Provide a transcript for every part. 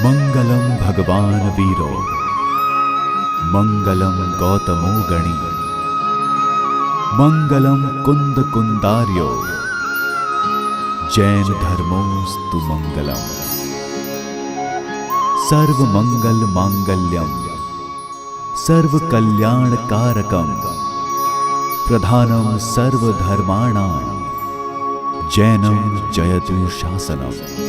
मंगलम भगवान वीरो मंगलम गौतमो गणी मंगलम कुंद कुंदार्यो जैन धर्मोस्तु मंगलम। सर्व मंगल मांगल्यम सर्व कल्याण कारकम प्रधानम सर्व धर्माणां जैनम जयतु शासनम।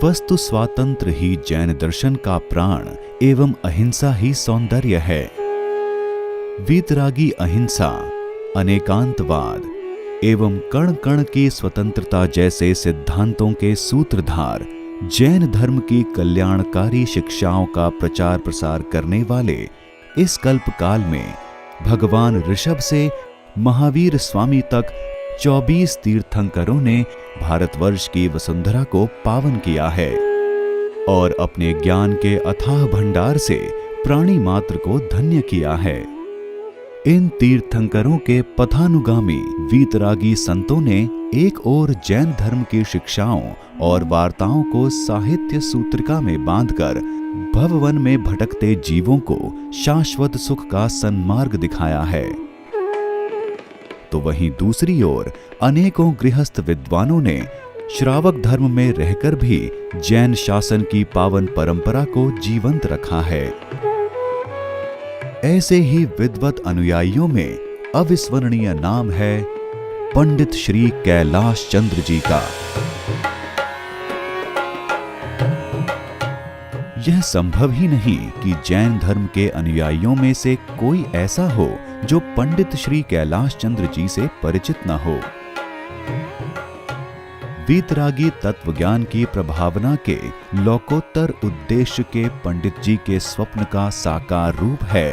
वस्तु स्वातंत्र ही जैन दर्शन का प्राण एवं अहिंसा ही सौंदर्य है। वीतरागी अहिंसा, अनेकांतवाद एवं कण कण की स्वतंत्रता जैसे सिद्धांतों के सूत्रधार जैन धर्म की कल्याणकारी शिक्षाओं का प्रचार प्रसार करने वाले इस कल्प काल में भगवान ऋषभ से महावीर स्वामी तक 24 तीर्थंकरों ने भारतवर्ष की वसुंधरा को पावन किया है और अपने ज्ञान के अथाह भंडार से प्राणी मात्र को धन्य किया है। इन तीर्थंकरों के पथानुगामी वीतरागी संतों ने एक ओर जैन धर्म की शिक्षाओं और वार्ताओं को साहित्य सूत्रिका में बांधकर भववन में भटकते जीवों को शाश्वत सुख का सन्मार्ग दिखाया है, तो वहीं दूसरी ओर अनेकों गृहस्थ विद्वानों ने श्रावक धर्म में रहकर भी जैन शासन की पावन परंपरा को जीवंत रखा है। ऐसे ही विद्वत अनुयायियों में अविस्मरणीय नाम है पंडित श्री कैलाश चंद्र जी का। यह संभव ही नहीं कि जैन धर्म के अनुयायियों में से कोई ऐसा हो जो पंडित श्री कैलाश चंद्र जी से परिचित न हो। वीतरागी तत्वज्ञान की प्रभावना के लोकोत्तर उद्देश्य के पंडित जी के स्वप्न का साकार रूप है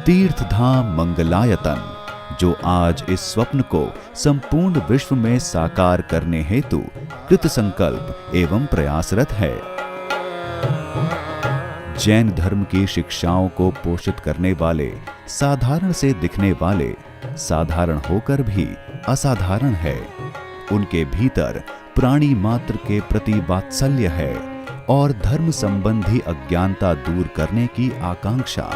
तीर्थधाम मंगलायतन, जो आज इस स्वप्न को संपूर्ण विश्व में साकार करने हेतु कृतसंकल्प एवं प्रयासरत है। जैन धर्म की शिक्षाओं को पोषित करने वाले साधारण से दिखने वाले साधारण होकर भी असाधारण है। उनके भीतर प्राणी मात्र के प्रति वात्सल्य है और धर्म संबंधी अज्ञानता दूर करने की आकांक्षा।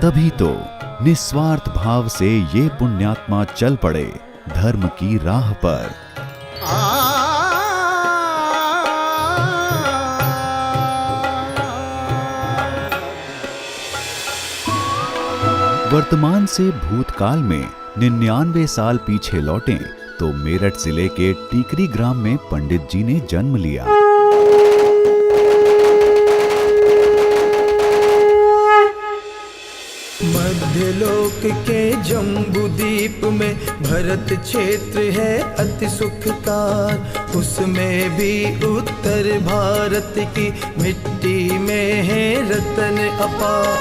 तभी तो निस्वार्थ भाव से ये पुण्यात्मा चल पड़े धर्म की राह पर। वर्तमान से भूतकाल में 99 साल पीछे लौटें तो मेरठ जिले के टीकरी ग्राम में पंडित जी ने जन्म लिया। मध्यलोक के जम्बूद्वीप में भरत क्षेत्र है अति सुखकार, उसमें भी उत्तर भारत की मिट्टी में है रतन अपार।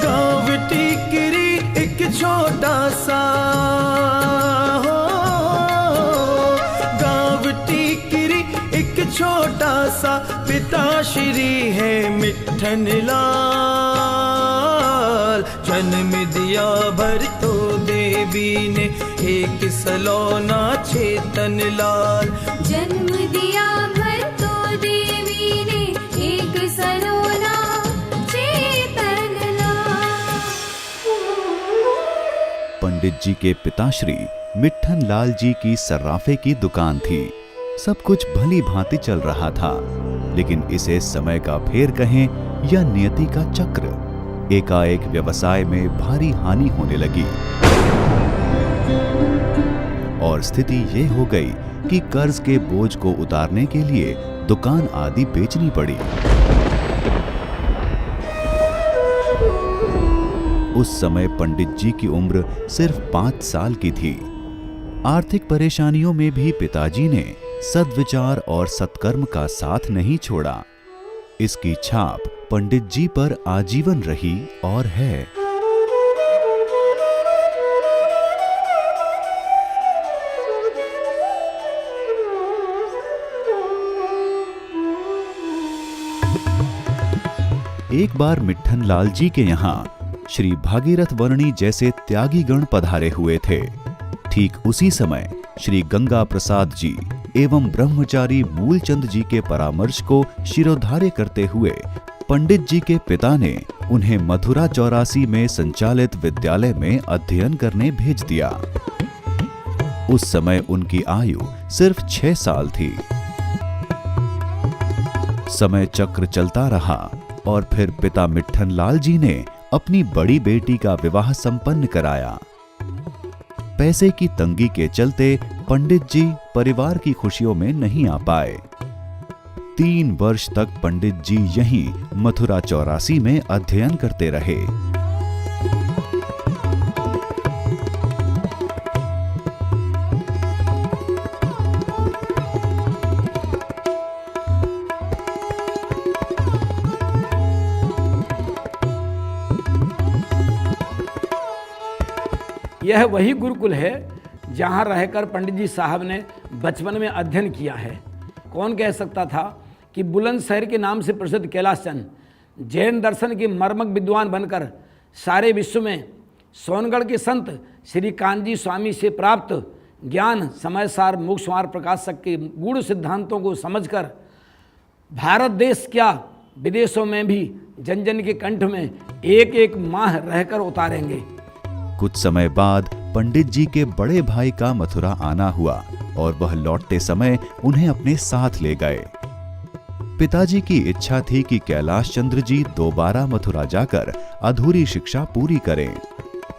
गाँव टीकरी एक छोटा सा हो, गाँव टीकरी एक छोटा सा, पिताश्री है मिट्ठन लाल। जन्म दिया भरतो देवी ने एक सलोना चेतन लाल। जन्म दिया भरतो देवी ने एक सलोना चेतन लाल। पंडित जी के पिताश्री मिट्ठन लाल जी की सर्राफे की दुकान थी। सब कुछ भली भांति चल रहा था, लेकिन इसे समय का फेर कहें या नियति का चक्र, एकाएक व्यवसाय में भारी हानि होने लगी और स्थिति ये हो गई कि कर्ज के बोझ को उतारने के लिए दुकान आदि बेचनी पड़ी। उस समय पंडित जी की उम्र सिर्फ 5 साल की थी। आर्थिक परेशानियों में भी पिताजी ने सद्विचार और सत्कर्म का साथ नहीं छोड़ा। इसकी छाप पंडित जी पर आजीवन रही और है। एक बार मिट्ठन लाल जी के यहाँ श्री भागीरथ वर्णी जैसे त्यागी गण पधारे हुए थे। ठीक उसी समय श्री गंगा प्रसाद जी एवं ब्रह्मचारी मूलचंद जी के परामर्श को शिरोधार्य करते हुए पंडित जी के पिता ने उन्हें मथुरा 84 में संचालित विद्यालय में अध्ययन करने भेज दिया। उस समय उनकी आयु सिर्फ 6 साल थी। समय चक्र चलता रहा और फिर पिता मिट्ठन लाल जी ने अपनी बड़ी बेटी का विवाह संपन्न कराया। पैसे की तंगी के चलते पंडित जी परिवार की खुशियों में नहीं आ पाए। 3 वर्ष तक पंडित जी यहीं मथुरा 84 में अध्ययन करते रहे। यह वही गुरुकुल है जहाँ रहकर पंडित जी साहब ने बचपन में अध्ययन किया है। कौन कह सकता था कि बुलंदशहर के नाम से प्रसिद्ध कैलाश चंद जैन दर्शन के मर्मज्ञ विद्वान बनकर सारे विश्व में सोनगढ़ के संत श्री कांजी स्वामी से प्राप्त ज्ञान समयसार मोक्षमार्ग प्रकाशक के गूढ़ सिद्धांतों को समझकर भारत देश क्या विदेशों में भी जन जन के कंठ में एक एक माह रहकर उतारेंगे। कुछ समय बाद पंडित जी के बड़े भाई का मथुरा आना हुआ और वह लौटते समय उन्हें अपने साथ ले गए। पिताजी की इच्छा थी कि कैलाश चंद्र जी दोबारा मथुरा जाकर अधूरी शिक्षा पूरी करें,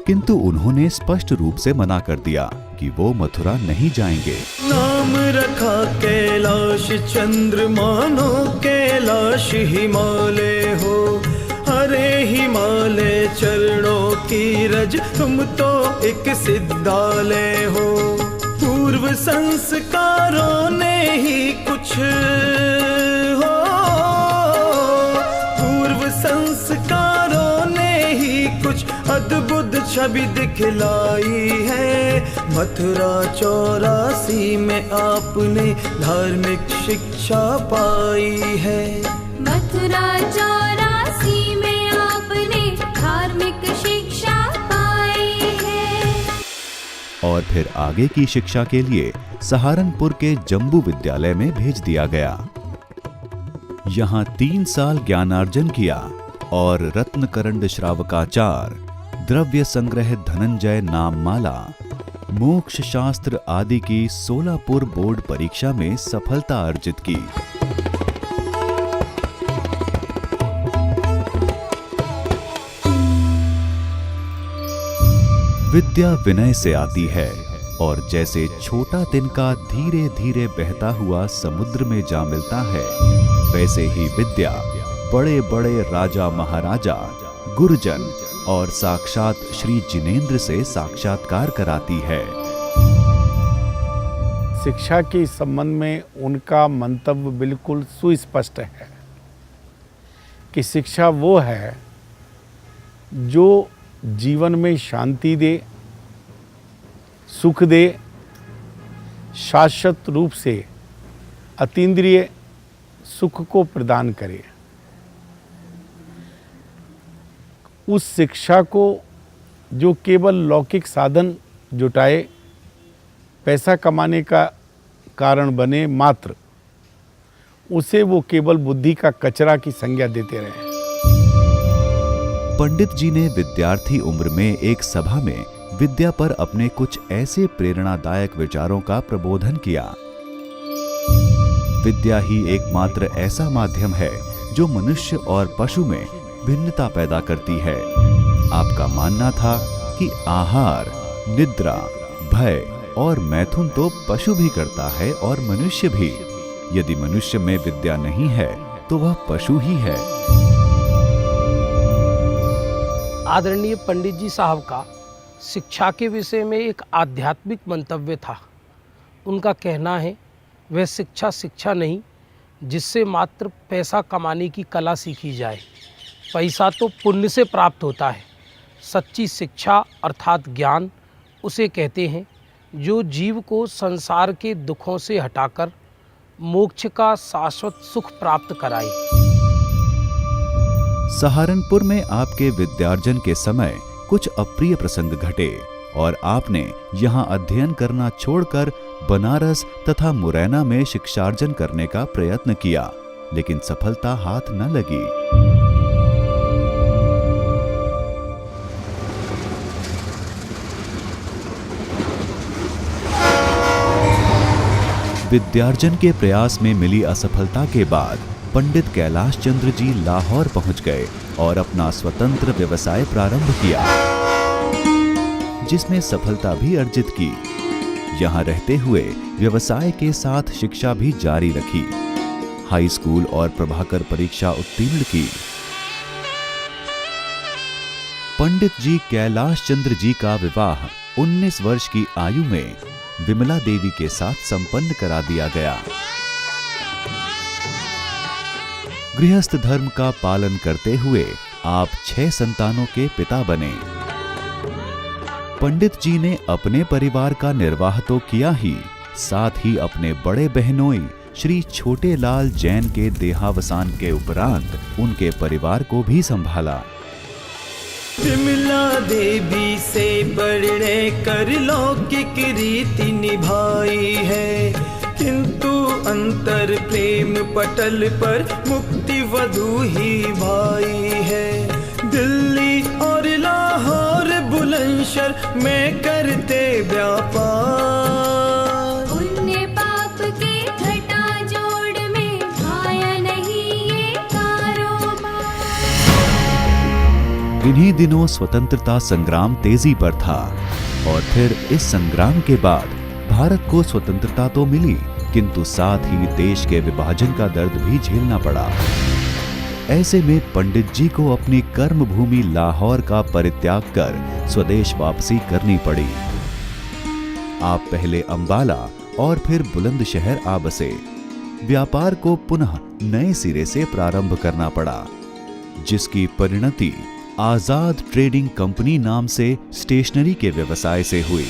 किंतु उन्होंने स्पष्ट रूप से मना कर दिया कि वो मथुरा नहीं जाएंगे। नाम रखा कैलाश चंद्र मानो कैलाश हिमालय हो, हरे हिमालय चरणों की रज तुम तो एक सिद्धालय हो। पूर्व संस्कारों ने ही कुछ हो, पूर्व संस्कारों ने ही कुछ अद्भुत छवि दिखलाई है। मथुरा 84 में आपने धार्मिक शिक्षा पाई है। मथुरा 84 में आपने धार्मिक शिक्षा पाई है। और फिर आगे की शिक्षा के लिए सहारनपुर के जम्बू विद्यालय में भेज दिया गया। यहाँ 3 साल ज्ञानार्जन किया और रत्नकरंड श्रावकाचार, द्रव्य संग्रह धनंजय नाममाला, मोक्ष शास्त्र आदि की सोलापुर बोर्ड परीक्षा में सफलता अर्जित की। विद्या विनय से आती है और जैसे छोटा तिनका धीरे धीरे बहता हुआ समुद्र में जा मिलता है, वैसे ही विद्या बड़े बड़े राजा महाराजा, गुरुजन और साक्षात श्री जिनेंद्र से साक्षात्कार कराती है। शिक्षा के संबंध में उनका मंतव्य बिल्कुल सुस्पष्ट है कि शिक्षा वो है जो जीवन में शांति दे, सुख दे, शाश्वत रूप से अतीन्द्रिय सुख को प्रदान करे। उस शिक्षा को जो केवल लौकिक साधन जुटाए, पैसा कमाने का कारण बने मात्र, उसे वो केवल बुद्धि का कचरा की संज्ञा देते रहे। पंडित जी ने विद्यार्थी उम्र में एक सभा में विद्या पर अपने कुछ ऐसे प्रेरणादायक विचारों का प्रबोधन किया। विद्या ही एकमात्र ऐसा माध्यम है जो मनुष्य और पशु में भिन्नता पैदा करती है। आपका मानना था कि आहार, निद्रा, भय और मैथुन तो पशु भी करता है और मनुष्य भी। यदि मनुष्य में विद्या नहीं है तो वह पशु ही है। आदरणीय पंडित जी साहब का शिक्षा के विषय में एक आध्यात्मिक मंतव्य था। उनका कहना है, वह शिक्षा शिक्षा नहीं जिससे मात्र पैसा कमाने की कला सीखी जाए। पैसा तो पुण्य से प्राप्त होता है। सच्ची शिक्षा अर्थात ज्ञान उसे कहते हैं जो जीव को संसार के दुखों से हटाकर मोक्ष का शाश्वत सुख प्राप्त कराए। सहारनपुर में आपके विद्यार्जन के समय कुछ अप्रिय प्रसंग घटे और आपने यहाँ अध्ययन करना छोड़कर बनारस तथा मुरैना में शिक्षार्जन करने का प्रयत्न किया, लेकिन सफलता हाथ न लगी। विद्यार्जन के प्रयास में मिली असफलता के बाद पंडित कैलाश चंद्र जी लाहौर पहुंच गए और अपना स्वतंत्र व्यवसाय प्रारंभ किया, जिसमें सफलता भी अर्जित की। यहां रहते हुए व्यवसाय के साथ शिक्षा भी जारी रखी। हाई स्कूल और प्रभाकर परीक्षा उत्तीर्ण की। पंडित जी कैलाश चंद्र जी का विवाह 19 वर्ष की आयु में विमला देवी के साथ संपन्न करा दिया गया। गृहस्थ धर्म का पालन करते हुए आप 6 संतानों के पिता बने। पंडित जी ने अपने परिवार का निर्वाह तो किया ही, साथ ही अपने बड़े बहनोई श्री छोटे लाल जैन के देहावसान के उपरांत उनके परिवार को भी संभाला। विमला देवी से बढ़ने कर लौकिक रीति निभाई है, किंतु अंतर प्रेम पटल पर मुक्ति वधू ही भाई है। दिल्ली और लाहौर बुलंदशहर में करते व्यापार, पुण्य पाप के घटा जोड़ में भाया नहीं ये कारोबार। इन्हीं दिनों स्वतंत्रता संग्राम तेजी पर था और फिर इस संग्राम के बाद भारत को स्वतंत्रता तो मिली, किंतु साथ ही देश के विभाजन का दर्द भी झेलना पड़ा। ऐसे में पंडित जी को अपनी कर्म भूमि लाहौर का परित्याग कर स्वदेश वापसी करनी पड़ी। आप पहले अंबाला और फिर बुलंदशहर आ बसे। व्यापार को पुनः नए सिरे से प्रारंभ करना पड़ा, जिसकी परिणति आजाद ट्रेडिंग कंपनी नाम से स्टेशनरी के व्यवसाय से हुई।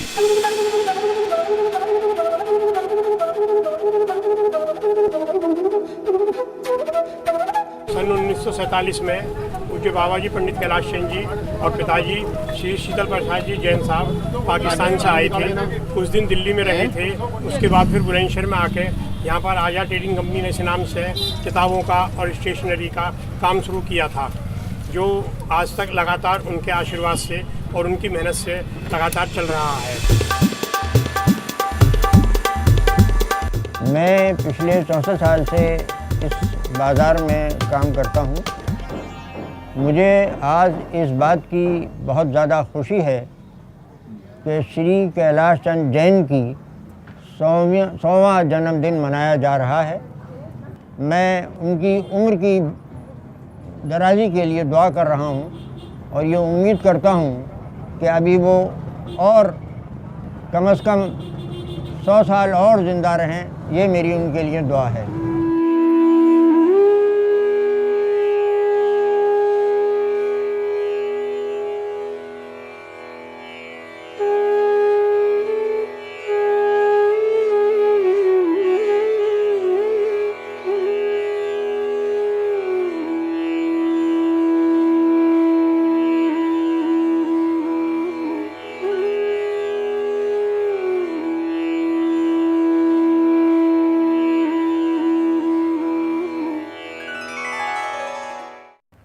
सन 1947 में पूज्य बाबा जी पंडित कैलाश चंद जी और पिताजी श्री शीतल प्रसाद जी जैन साहब पाकिस्तान से आए थे। कुछ दिन दिल्ली में रहे थे, उसके बाद फिर बुलंदशहर में आके यहाँ पर आजाद ट्रेडिंग कंपनी ने इस नाम से किताबों का और स्टेशनरी का काम शुरू किया था, जो आज तक लगातार उनके आशीर्वाद से और उनकी मेहनत से लगातार चल रहा है। मैं पिछले 64 साल से इस बाज़ार में काम करता हूँ। मुझे आज इस बात की बहुत ज़्यादा खुशी है कि श्री कैलाश चंद जैन की 100वां जन्मदिन मनाया जा रहा है। मैं उनकी उम्र की दराजी के लिए दुआ कर रहा हूँ और ये उम्मीद करता हूँ कि अभी वो और कम से कम 100 साल और ज़िंदा रहें, ये मेरी उनके लिए दुआ है।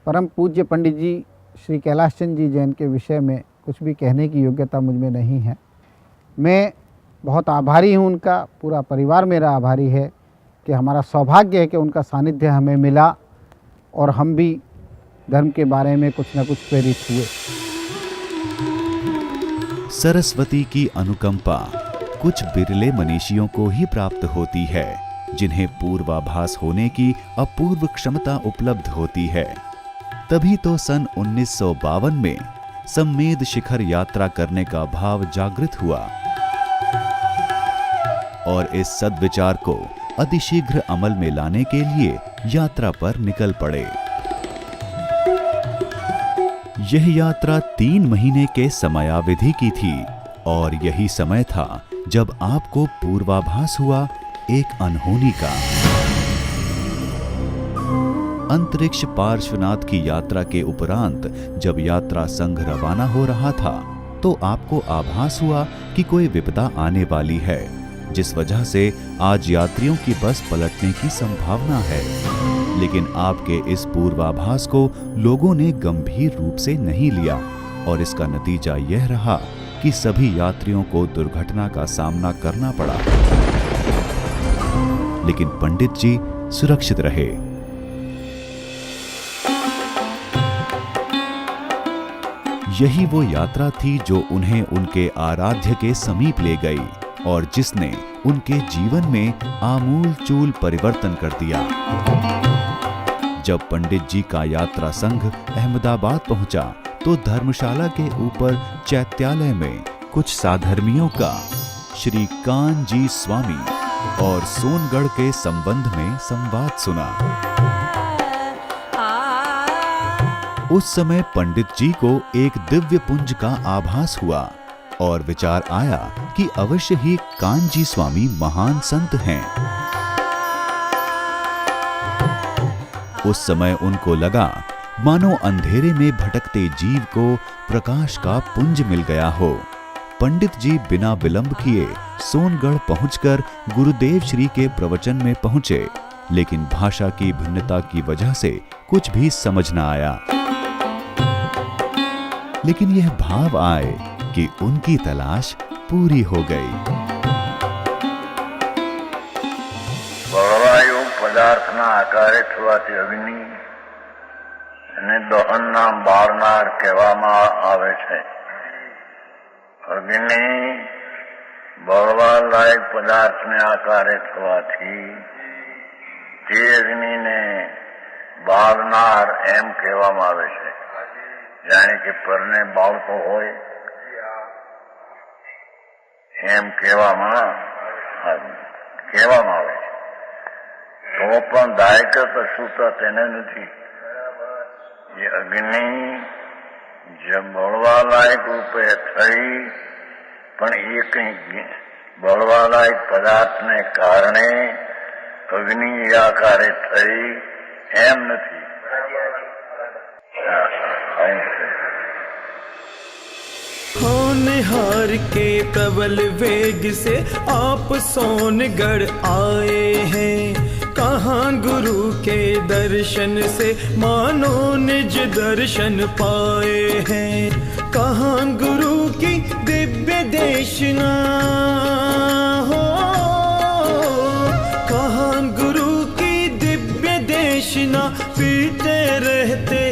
परम पूज्य पंडित जी श्री कैलाश चंद जी जैन के विषय में कुछ भी कहने की योग्यता मुझ में नहीं है। मैं बहुत आभारी हूँ उनका, पूरा परिवार मेरा आभारी है कि हमारा सौभाग्य है कि उनका सानिध्य हमें मिला और हम भी धर्म के बारे में कुछ न कुछ प्रेरित हुए। सरस्वती की अनुकंपा कुछ बिरले मनीषियों को ही प्राप्त होती है, जिन्हें पूर्वाभास होने की अपूर्व क्षमता उपलब्ध होती है। तभी तो सन 1952 में सम्मेद शिखर यात्रा करने का भाव जागृत हुआ और इस सद्विचार को अतिशीघ्र अमल में लाने के लिए यात्रा पर निकल पड़े। यह यात्रा 3 महीने के समयावधि की थी और यही समय था जब आपको पूर्वाभास हुआ एक अनहोनी का। अंतरिक्ष पार्श्वनाथ की यात्रा के उपरांत जब यात्रा संघ रवाना हो रहा था तो आपको आभास हुआ कि कोई विपदा आने वाली है, जिस वजह से आज यात्रियों की बस पलटने की संभावना है। लेकिन आपके इस पूर्वाभास को लोगों ने गंभीर रूप से नहीं लिया और इसका नतीजा यह रहा कि सभी यात्रियों को दुर्घटना का सामना करना पड़ा। लेकिन पंडित जी सुरक्षित रहे। यही वो यात्रा थी जो उन्हें उनके आराध्य के समीप ले गई और जिसने उनके जीवन में आमूल-चूल परिवर्तन कर दिया। जब पंडित जी का यात्रा संघ अहमदाबाद पहुंचा तो धर्मशाला के ऊपर चैत्यालय में कुछ साधर्मियों का श्री कान जी स्वामी और सोनगढ़ के संबंध में संवाद सुना। उस समय पंडित जी को एक दिव्य पुंज का आभास हुआ और विचार आया कि अवश्य ही कानजी स्वामी महान संत हैं। उस समय उनको लगा मानो अंधेरे में भटकते जीव को प्रकाश का पुंज मिल गया हो। पंडित जी बिना विलंब किए सोनगढ़ पहुंचकर गुरुदेव श्री के प्रवचन में पहुंचे, लेकिन भाषा की भिन्नता की वजह से कुछ भी समझ न आया। लेकिन यह भाव आए कि उनकी तलाश पूरी हो गई। બળવાયુ પદાર્થના આકારે થવાથી અગ્નિ અને દહનના બાળનાર કહેવામાં આવે છે। અગ્નિ બળવાલાયક પદાર્થને આકારે થવાથી તે અગ્નિને બાળનાર એમ કહેવામાં આવે છે। જાણે કે પરને બાળકો હોય એમ કહેવામાં આવે છે। તો પણ દાયક કશું તો તેને નથી। એ અગ્નિ જે બળવાલાયક રૂપે થઈ પણ એ કંઈ બળવાલાયક પદાર્થને કારણે અગ્નિ આકારે થઈ એમ નથી। होनहार के प्रबल वेग से आप सोनगढ़ आए हैं। कहाँ गुरु के दर्शन से मानो निज दर्शन पाए हैं। कहाँ गुरु की दिव्य देशना हो, कहाँ गुरु की दिव्य देशना पीते रहते